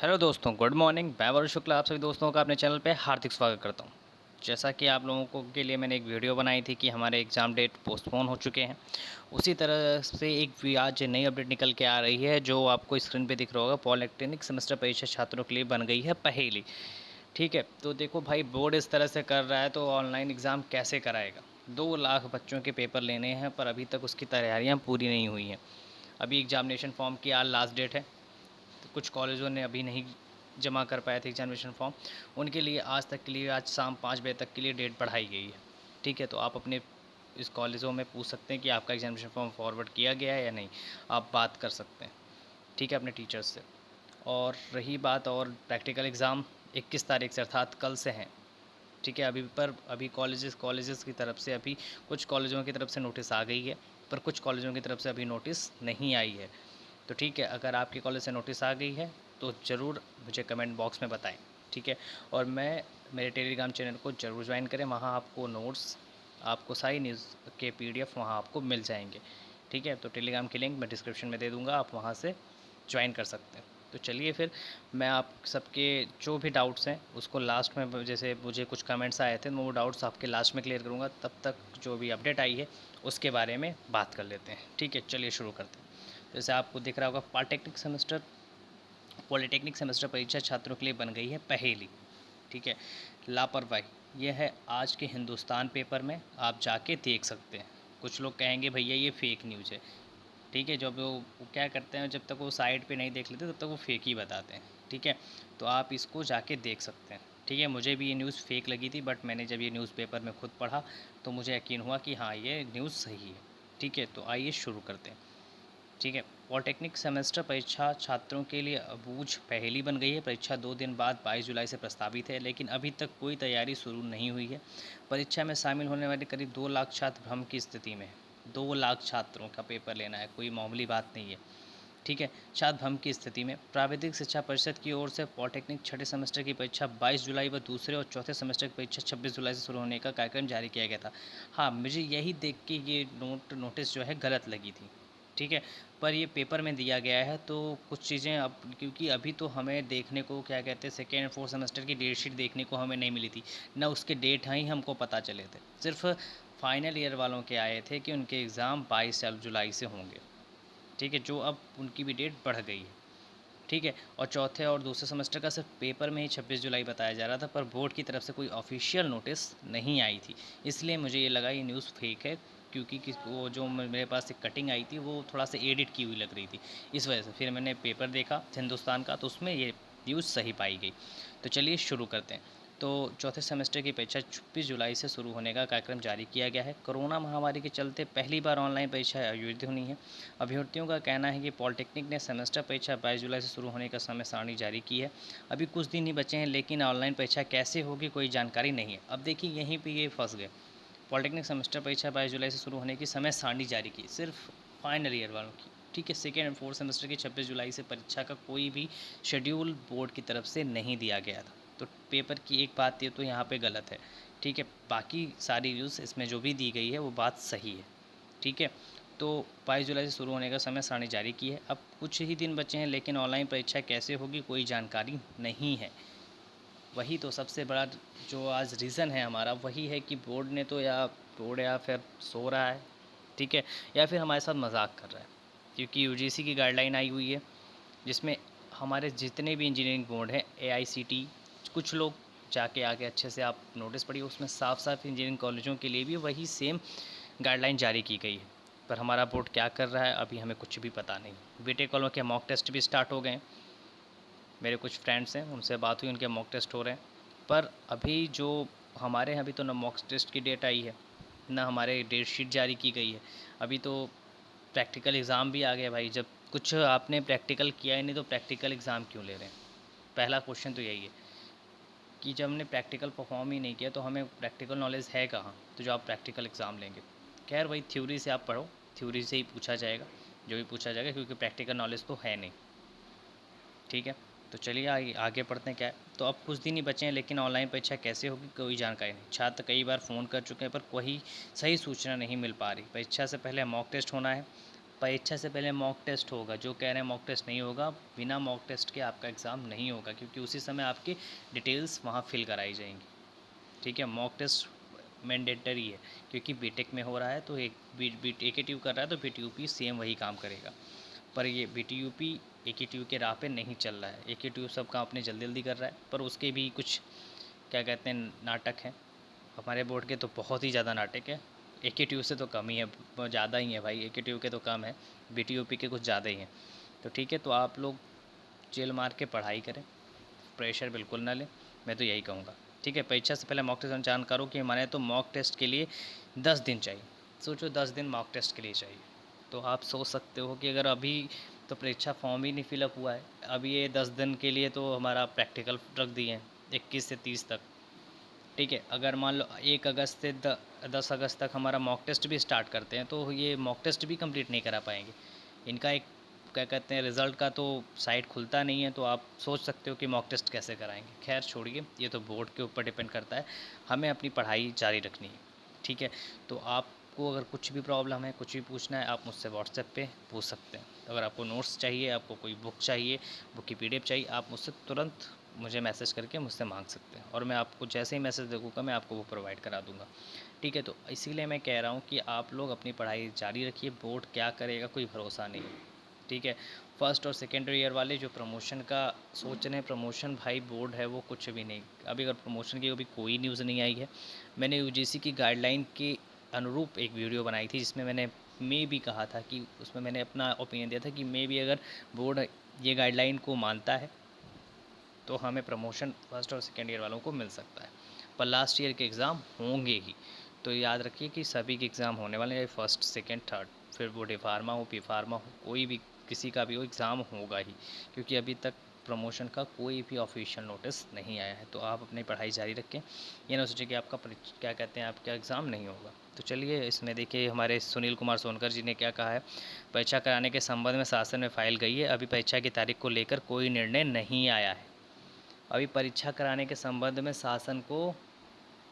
Hello दोस्तों, good morning. मैं वरुण शुक्ला आप सभी दोस्तों का अपने चैनल पे हार्दिक स्वागत करता हूँ। जैसा कि आप लोगों को के लिए मैंने एक वीडियो बनाई थी कि हमारे एग्ज़ाम डेट पोस्टपोन हो चुके हैं, उसी तरह से एक भी आज नई अपडेट निकल के आ रही है जो आपको स्क्रीन पे दिख रहा होगा। पॉलिटेक्निक सेमेस्टर परीक्षा छात्रों के लिए बन गई है पहेली। ठीक है, तो देखो भाई, बोर्ड इस तरह से कर रहा है तो ऑनलाइन एग्ज़ाम कैसे कराएगा। 2 लाख बच्चों के पेपर लेने हैं पर अभी तक उसकी तैयारियाँ पूरी नहीं हुई हैं। अभी एग्जामिनेशन फॉर्म की आज लास्ट डेट है, तो कुछ कॉलेजों ने अभी नहीं जमा कर पाए थे एग्जामिनेशन फॉर्म। उनके लिए आज तक के लिए, आज शाम 5 बजे तक के लिए डेट बढ़ाई गई है। ठीक है, तो आप अपने इस कॉलेजों में पूछ सकते हैं कि आपका एग्जामिनेशन फॉर्म फॉरवर्ड किया गया है या नहीं। आप बात कर सकते हैं, ठीक है, अपने टीचर्स से। और रही बात, और प्रैक्टिकल एग्ज़ाम 21 तारीख से अर्थात कल से हैं। ठीक है, अभी कॉलेजेस की तरफ से, अभी कुछ कॉलेजों की तरफ से नोटिस आ गई है, पर कुछ कॉलेजों की तरफ से अभी नोटिस नहीं आई है। तो ठीक है, अगर आपके कॉलेज से नोटिस आ गई है तो ज़रूर मुझे कमेंट बॉक्स में बताएं। ठीक है, और मेरे टेलीग्राम चैनल को ज़रूर ज्वाइन करें। वहाँ आपको नोट्स, आपको सारी न्यूज़ के PDF वहाँ आपको मिल जाएंगे। ठीक है, तो टेलीग्राम की लिंक मैं डिस्क्रिप्शन में दे दूँगा, आप वहाँ से ज्वाइन कर सकते हैं। तो चलिए फिर, मैं आप सबके जो भी डाउट्स हैं उसको लास्ट में, जैसे मुझे कुछ कमेंट्स आए थे, मैं वो डाउट्स आपके लास्ट में क्लियर करूँगा। तब तक जो भी अपडेट आई है उसके बारे में बात कर लेते हैं। ठीक है, चलिए शुरू करते हैं। जैसे आपको दिख रहा होगा, पॉलिटेक्निक सेमेस्टर परीक्षा छात्रों के लिए बन गई है पहेली। ठीक है, लापरवाही यह है आज के हिंदुस्तान पेपर में, आप जाके देख सकते हैं। कुछ लोग कहेंगे भैया ये फेक न्यूज़ है। ठीक है, जब वो क्या करते हैं, जब तक वो साइड पे नहीं देख लेते तब तक वो फेक ही बताते हैं। ठीक है, तो आप इसको जाके देख सकते हैं। ठीक है, मुझे भी ये न्यूज़ फेक लगी थी, बट मैंने जब ये न्यूज़पेपर में खुद पढ़ा तो मुझे यकीन हुआ कि हाँ, ये न्यूज़ सही है। ठीक है, तो आइए शुरू करते हैं। ठीक है, पॉलिटेक्निक सेमेस्टर परीक्षा छात्रों के लिए अबूझ पहेली बन गई है। परीक्षा 2 दिन बाद 22 जुलाई से प्रस्तावित है, लेकिन अभी तक कोई तैयारी शुरू नहीं हुई है। परीक्षा में शामिल होने वाले करीब 2 लाख छात्र भ्रम की स्थिति में हैं। 2 लाख छात्रों का पेपर लेना है, कोई मामूली बात नहीं है। ठीक है, छात्र भ्रम की स्थिति में प्राविधिक शिक्षा परिषद की ओर से पॉलिटेक्निक छठे सेमेस्टर की परीक्षा 22 जुलाई व दूसरे और चौथे सेमेस्टर की परीक्षा 26 जुलाई से शुरू होने का कार्यक्रम जारी किया गया था। हाँ, मुझे यही देख के ये नोटिस जो है गलत लगी थी। ठीक है, पर ये पेपर में दिया गया है तो कुछ चीज़ें, अब क्योंकि अभी तो हमें देखने को, क्या कहते हैं, सेकेंड और फोर्थ सेमेस्टर की डेट शीट देखने को हमें नहीं मिली थी, ना उसके डेट ही हमको पता चले थे। सिर्फ फाइनल ईयर वालों के आए थे कि उनके एग्ज़ाम 22 जुलाई से होंगे। ठीक है, जो अब उनकी भी डेट बढ़ गई है। ठीक है, और चौथे और दूसरे सेमेस्टर का सिर्फ पेपर में ही 26 जुलाई बताया जा रहा था, पर बोर्ड की तरफ से कोई ऑफिशियल नोटिस नहीं आई थी। इसलिए मुझे ये लगा ये न्यूज़ फेक है, क्योंकि वो जो मेरे पास एक कटिंग आई थी वो थोड़ा सा एडिट की हुई लग रही थी। इस वजह से फिर मैंने पेपर देखा हिंदुस्तान का, तो उसमें ये न्यूज़ सही पाई गई। तो चलिए शुरू करते हैं। तो चौथे सेमेस्टर की परीक्षा 26 जुलाई से शुरू होने का कार्यक्रम जारी किया गया है। कोरोना महामारी के चलते पहली बार ऑनलाइन परीक्षा आयोजित होनी है। अभ्यर्थियों का कहना है कि पॉलिटेक्निक ने सेमेस्टर परीक्षा 22 जुलाई से शुरू होने का समय सारणी जारी की है। अभी कुछ दिन ही बचे हैं, लेकिन ऑनलाइन परीक्षा कैसे होगी कोई जानकारी नहीं है। अब देखिए, यहीं पे ये फंस गए। पॉलिटेक्निक सेमेस्टर परीक्षा 22 जुलाई से शुरू होने की समय सारणी जारी की, सिर्फ फाइनल ईयर वालों की। ठीक है, सेकेंड एंड फोर्थ सेमेस्टर की 26 जुलाई से परीक्षा का कोई भी शेड्यूल बोर्ड की तरफ से नहीं दिया गया था। तो पेपर की एक बात ये तो यहाँ पे गलत है। ठीक है, बाकी सारी न्यूज़ इसमें जो भी दी गई है वो बात सही है। ठीक है, तो 22 जुलाई से शुरू होने का समय सारणी जारी की है। अब कुछ ही दिन बचे हैं, लेकिन ऑनलाइन परीक्षा कैसे होगी कोई जानकारी नहीं है। वही तो सबसे बड़ा जो आज रीज़न है हमारा, वही है कि बोर्ड या फिर सो रहा है। ठीक है, या फिर हमारे साथ मजाक कर रहा है। क्योंकि UGC की गाइडलाइन आई हुई है, जिसमें हमारे जितने भी इंजीनियरिंग बोर्ड हैं, AICT, कुछ लोग जाके आगे अच्छे से आप नोटिस पढ़िए, उसमें साफ साफ इंजीनियरिंग कॉलेजों के लिए भी वही सेम गाइडलाइन जारी की गई है। पर हमारा बोर्ड क्या कर रहा है अभी हमें कुछ भी पता नहीं। बीटेक कॉलेजों के मॉक टेस्ट भी स्टार्ट हो गए हैं। मेरे कुछ फ्रेंड्स हैं, उनसे बात हुई, उनके मॉक टेस्ट हो रहे हैं। पर अभी जो हमारे यहाँ अभी तो ना मॉक टेस्ट की डेट आई है, ना हमारे डेट शीट जारी की गई है। अभी तो प्रैक्टिकल एग्ज़ाम भी आ गया भाई। जब कुछ आपने प्रैक्टिकल किया ही नहीं तो प्रैक्टिकल एग्ज़ाम क्यों ले रहे हैं? पहला क्वेश्चन तो यही है कि जब हमने प्रैक्टिकल परफॉर्म ही नहीं किया तो हमें प्रैक्टिकल नॉलेज है कहाँ, तो जो आप प्रैक्टिकल एग्ज़ाम लेंगे। खैर, वही थ्योरी से आप पढ़ो, थ्योरी से ही पूछा जाएगा, जो भी पूछा जाएगा, क्योंकि प्रैक्टिकल नॉलेज तो है नहीं। ठीक है, तो चलिए आगे पढ़ते हैं क्या है। तो अब कुछ दिन ही बचे हैं, लेकिन ऑनलाइन परीक्षा कैसे होगी कोई जानकारी नहीं। छात्र कई बार फ़ोन कर चुके हैं पर कोई सही सूचना नहीं मिल पा रही। परीक्षा से पहले मॉक टेस्ट होना है, परीक्षा से पहले मॉक टेस्ट होगा। जो कह रहे हैं मॉक टेस्ट नहीं होगा, बिना मॉक टेस्ट के आपका एग्ज़ाम नहीं होगा, क्योंकि उसी समय आपकी डिटेल्स वहाँ फिल कराई जाएंगी। ठीक है, मॉक टेस्ट मैंडेटरी है, क्योंकि बीटेक में हो रहा है तो AKTU कर रहा है तो BTUP सेम वही काम करेगा। पर ये BTUP AKTU के राह पे नहीं चल रहा है। AKTU सब काम अपने जल्दी जल्दी कर रहा है, पर उसके भी कुछ क्या कहते हैं नाटक हैं। हमारे बोर्ड के तो बहुत ही ज़्यादा नाटक है। AKTU से तो कम ही है, ज़्यादा ही है भाई। AKTU के तो कम है, BTUP के कुछ ज़्यादा ही हैं। तो ठीक है, तो आप लोग चिल मार के पढ़ाई करें, प्रेशर बिल्कुल ना लें, मैं तो यही कहूँगा। ठीक है, परीक्षा से पहले मॉक टेस्ट जान करो कि हमारे तो मॉक टेस्ट के लिए 10 दिन चाहिए। सोचो 10 दिन मॉक टेस्ट के लिए चाहिए, तो आप सोच सकते हो कि अगर अभी तो परीक्षा फॉर्म ही नहीं फिलअप हुआ है, अभी ये 10 दिन के लिए तो हमारा प्रैक्टिकल रख दिए हैं 21 से 30 तक। ठीक है, अगर मान लो 1 अगस्त से 10 अगस्त तक हमारा मॉक टेस्ट भी स्टार्ट करते हैं, तो ये मॉक टेस्ट भी कंप्लीट नहीं करा पाएंगे। इनका एक क्या कहते हैं रिज़ल्ट का तो साइट खुलता नहीं है, तो आप सोच सकते हो कि मॉक टेस्ट कैसे कराएंगे। खैर छोड़िए, ये तो बोर्ड के ऊपर डिपेंड करता है, हमें अपनी पढ़ाई जारी रखनी है। ठीक है, तो आपको अगर कुछ भी प्रॉब्लम है, कुछ भी पूछना है, आप मुझसे व्हाट्सएप पे पूछ सकते हैं। अगर आपको नोट्स चाहिए, आपको कोई बुक चाहिए, बुक की PDF चाहिए, आप मुझसे तुरंत मुझे मैसेज करके मुझसे मांग सकते हैं, और मैं आपको जैसे ही मैसेज देखूँगा मैं आपको वो प्रोवाइड करा दूँगा। ठीक है, तो इसीलिए मैं कह रहा हूँ कि आप लोग अपनी पढ़ाई जारी रखिए। बोर्ड क्या करेगा कोई भरोसा नहीं। ठीक है, फर्स्ट और सेकेंडरी ईयर वाले जो प्रमोशन का सोच रहे हैं, प्रमोशन भाई बोर्ड है वो कुछ भी नहीं। अभी अगर प्रमोशन की अभी कोई न्यूज़ नहीं आई है। मैंने UGC की गाइडलाइन के अनुरूप एक वीडियो बनाई थी, जिसमें मैंने भी कहा था कि उसमें मैंने अपना ओपिनियन दिया था कि भी अगर बोर्ड ये गाइडलाइन को मानता है तो हमें प्रमोशन फर्स्ट और सेकेंड ईयर वालों को मिल सकता है। पर लास्ट ईयर के एग्ज़ाम होंगे ही, तो याद रखिए कि सभी के एग्ज़ाम होने वाले हैं, फर्स्ट सेकेंड थर्ड, फिर वो डी फार्मा हो, पी फार्मा हो, कोई भी किसी का भी हो एग्ज़ाम होगा ही, क्योंकि अभी तक प्रमोशन का कोई भी ऑफिशियल नोटिस नहीं आया है। तो आप अपनी पढ़ाई जारी रखें, ये ना सोचें कि आपका क्या कहते हैं आपका एग्ज़ाम नहीं होगा। तो चलिए, इसमें देखिए हमारे सुनील कुमार सोनकर जी ने क्या कहा है। परीक्षा कराने के संबंध में शासन में फाइल गई है, अभी परीक्षा की तारीख को लेकर कोई निर्णय नहीं आया है। अभी परीक्षा कराने के संबंध में शासन को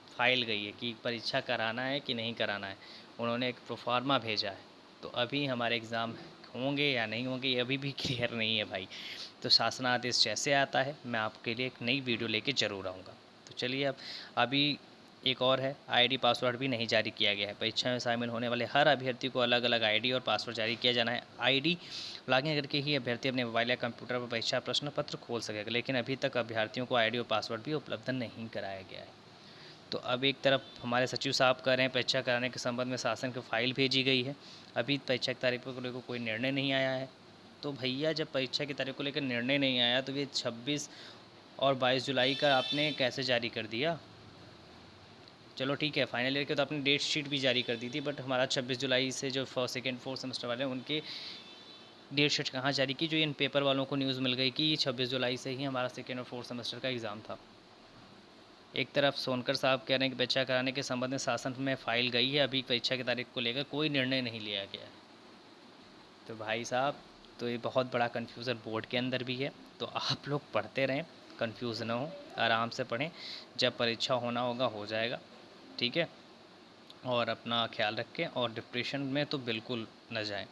फाइल गई है कि परीक्षा कराना है कि नहीं कराना है। उन्होंने एक प्रोफार्मा भेजा है, तो अभी हमारे एग्ज़ाम होंगे या नहीं होंगे ये अभी भी क्लियर नहीं है भाई। तो शासनादेश जैसे आता है मैं आपके लिए एक नई वीडियो लेके ज़रूर आऊँगा। तो चलिए, अब अभी एक और है, ID पासवर्ड भी नहीं जारी किया गया है। परीक्षा में शामिल होने वाले हर अभ्यर्थी को अलग अलग ID और पासवर्ड जारी किया जाना है। ID लॉगिन करके ही अभ्यर्थी अपने मोबाइल या कंप्यूटर पर परीक्षा प्रश्न पत्र खोल सकेगा, लेकिन अभी तक अभ्यर्थियों को ID और पासवर्ड भी उपलब्ध नहीं कराया गया है। तो अब एक तरफ हमारे सचिव साहब कह रहे हैं परीक्षा कराने के संबंध में शासन को फाइल भेजी गई है, अभी परीक्षा की तारीख को लेकर कोई निर्णय नहीं आया है। तो भैया, जब परीक्षा की तारीख को लेकर निर्णय नहीं आया तो ये 26 और 22 जुलाई का आपने कैसे जारी कर दिया। चलो ठीक है, फाइनल ईयर के तो आपने डेट शीट भी जारी कर दी थी, बट हमारा 26 जुलाई से जो फर्स्ट सेकेंड फोर्थ सेमेस्टर वाले हैं उनके डेट शीट कहाँ जारी की, जो इन पेपर वालों को न्यूज़ मिल गई कि 26 जुलाई से ही हमारा सेकेंड और फोर्थ सेमेस्टर का एग्ज़ाम था। एक तरफ सोनकर साहब कह रहे हैं कि परीक्षा कराने के संबंध में शासन में फाइल गई है, अभी परीक्षा की तारीख को लेकर कोई निर्णय नहीं लिया गया है। तो भाई साहब, तो ये बहुत बड़ा कन्फ्यूज़न बोर्ड के अंदर भी है। तो आप लोग पढ़ते रहें, कन्फ्यूज़ ना हो, आराम से पढ़ें, जब परीक्षा होना होगा हो जाएगा। ठीक है, और अपना ख्याल रखें, और डिप्रेशन में तो बिल्कुल न जाएं,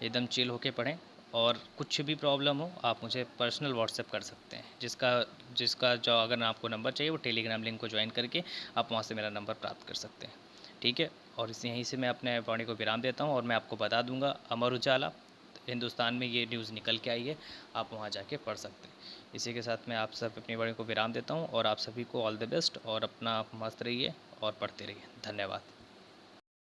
एकदम चिल होके पढ़ें। और कुछ भी प्रॉब्लम हो आप मुझे पर्सनल व्हाट्सएप कर सकते हैं, जिसका जिसका जो अगर आपको नंबर चाहिए वो टेलीग्राम लिंक को ज्वाइन करके आप वहाँ से मेरा नंबर प्राप्त कर सकते हैं। ठीक है, और इस यहीं से मैं अपने वाणी को विराम देता हूँ, और मैं आपको बता दूंगा अमर उजाला हिंदुस्तान में ये न्यूज़ निकल के आई है, आप वहाँ जाके पढ़ सकते हैं। इसी के साथ मैं आप सब अपनी वाणी को विराम देता हूँ, और आप सभी को ऑल द बेस्ट, और अपना मस्त रहिए और पढ़ते रहिए। धन्यवाद।